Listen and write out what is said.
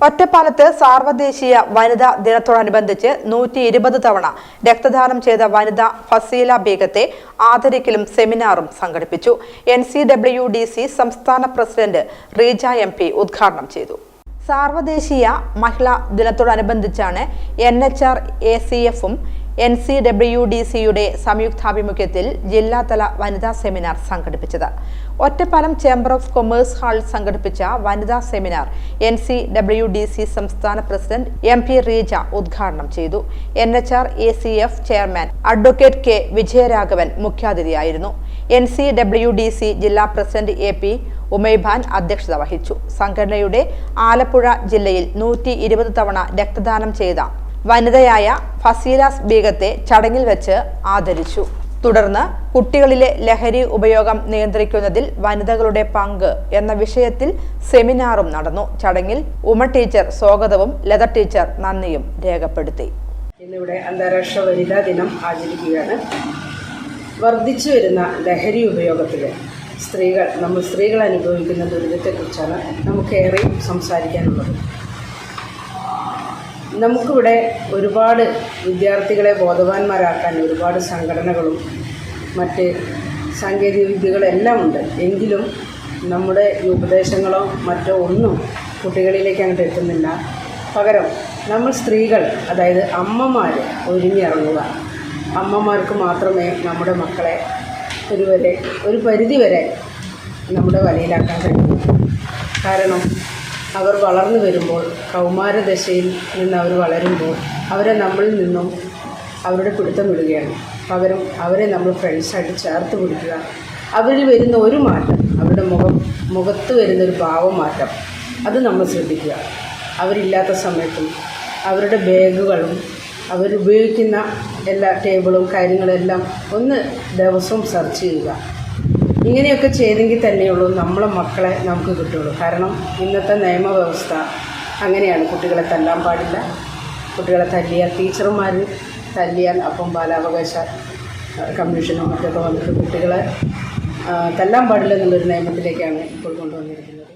ഒറ്റപ്പാലത്ത് സാർവദേശീയ വനിതാ ദിനത്തോടനുബന്ധിച്ച് 120 തവണ രക്തദാനം ചെയ്ത വനിത ഫസീല ബീഗത്തെ ആദരിക്കലും സെമിനാറും സംഘടിപ്പിച്ചു. NCWDC സംസ്ഥാന പ്രസിഡന്റ് റീജ MP ഉദ്ഘാടനം ചെയ്തു. സാർവദേശീയ മഹിളാ ദിനത്തോടനുബന്ധിച്ചാണ് NHRACF-ഉം NCWDC-യുടെ സംയുക്താഭിമുഖ്യത്തിൽ ജില്ലാതല വനിതാ സെമിനാർ സംഘടിപ്പിച്ചത്. ഒറ്റപ്പാലം ചേംബർ ഓഫ് കൊമേഴ്സ് ഹാളിൽ സംഘടിപ്പിച്ച വനിതാ സെമിനാർ NCWDC സംസ്ഥാന പ്രസിഡന്റ് MP റീജ ഉദ്ഘാടനം ചെയ്തു. NHRACF chairman advocate K Vijayaraghavan മുഖ്യാതിഥിയായിരുന്നു. NCWDC ജില്ലാ പ്രസിഡന്റ് AP ഉമൈബാൻ അധ്യക്ഷത വഹിച്ചു. സംഘടനയുടെ ആലപ്പുഴ ജില്ലയിൽ 120 തവണ രക്തദാനം ചെയ്ത വനിതയായ ഫസീല ബീഗത്തെ ചടങ്ങിൽ വെച്ച് ആദരിച്ചു. തുടർന്ന് കുട്ടികളിലെ ലഹരി ഉപയോഗം നിയന്ത്രിക്കുന്നതിൽ വനിതകളുടെ പങ്ക് എന്ന വിഷയത്തിൽ സെമിനാറും നടന്നു. ചടങ്ങിൽ ഉമ ടീച്ചർ സ്വാഗതവും ലത ടീച്ചർ നന്ദിയും രേഖപ്പെടുത്തി. ഇന്നിവിടെ അന്താരാഷ്ട്ര വനിതാ ദിനം ആചരിക്കുകയാണ്. വർദ്ധിച്ചു വരുന്ന ലഹരി ഉപയോഗത്തിൽ നമ്മൾ സ്ത്രീകൾ അനുഭവിക്കുന്ന ദുരിതത്തെക്കുറിച്ചാണ് നമുക്കേറെ സംസാരിക്കാനുള്ളത്. നമുക്കിവിടെ ഒരുപാട് വിദ്യാർത്ഥികളെ ബോധവാന്മാരാക്കാൻ ഒരുപാട് സംഘടനകളും മറ്റ് സാങ്കേതിക വിദ്യകളെല്ലാം ഉണ്ട്. എങ്കിലും നമ്മുടെ ഈ ഉപദേശങ്ങളോ മറ്റോ ഒന്നും കുട്ടികളിലേക്ക് അങ്ങോട്ട് എത്തുന്നില്ല. പകരം നമ്മൾ സ്ത്രീകൾ, അതായത് അമ്മമാർ ഒരുങ്ങിയിറങ്ങുക. അമ്മമാർക്ക് മാത്രമേ നമ്മുടെ മക്കളെ ഒരു പരിധിവരെ നമ്മുടെ വലയിലാക്കാൻ കഴിയൂ. കാരണം അവർ വളർന്നു വരുമ്പോൾ, കൗമാരദശയിൽ നിന്ന് അവർ വളരുമ്പോൾ അവരെ നമ്മളിൽ നിന്നും അവരുടെ പിടുത്തം വിടുകയാണ്. പകരം അവരെ നമ്മൾ ഫ്രണ്ട്സായിട്ട് ചേർത്ത് പിടിക്കുക. അവരിൽ വരുന്ന ഒരു മാറ്റം, അവരുടെ മുഖത്ത് വരുന്നൊരു ഭാവമാറ്റം, അത് നമ്മൾ ശ്രദ്ധിക്കുക. അവരില്ലാത്ത സമയത്തും അവരുടെ ബാഗുകളും അവരുപയോഗിക്കുന്ന എല്ലാ ടേബിളും കാര്യങ്ങളെല്ലാം ഒന്ന് ദിവസവും സെർച്ച് ചെയ്യുക. ഇങ്ങനെയൊക്കെ ചെയ്തെങ്കിൽ തന്നെയുള്ളൂ നമ്മളെ മക്കളെ നമുക്ക് കിട്ടുള്ളൂ. കാരണം ഇന്നത്തെ നിയമവ്യവസ്ഥ അങ്ങനെയാണ്. കുട്ടികളെ തല്ലാൻ പാടില്ല. കുട്ടികളെ തല്ലിയാൽ, ടീച്ചർമാർ തല്ലിയാൽ അപ്പം ബാലാവകാശ കമ്മീഷനും മറ്റൊക്കെ വന്നിട്ട് കുട്ടികളെ തല്ലാൻ പാടില്ല എന്നുള്ളൊരു നിയമത്തിലേക്കാണ് ഇപ്പോൾ കൊണ്ടുവന്നിരിക്കുന്നത്.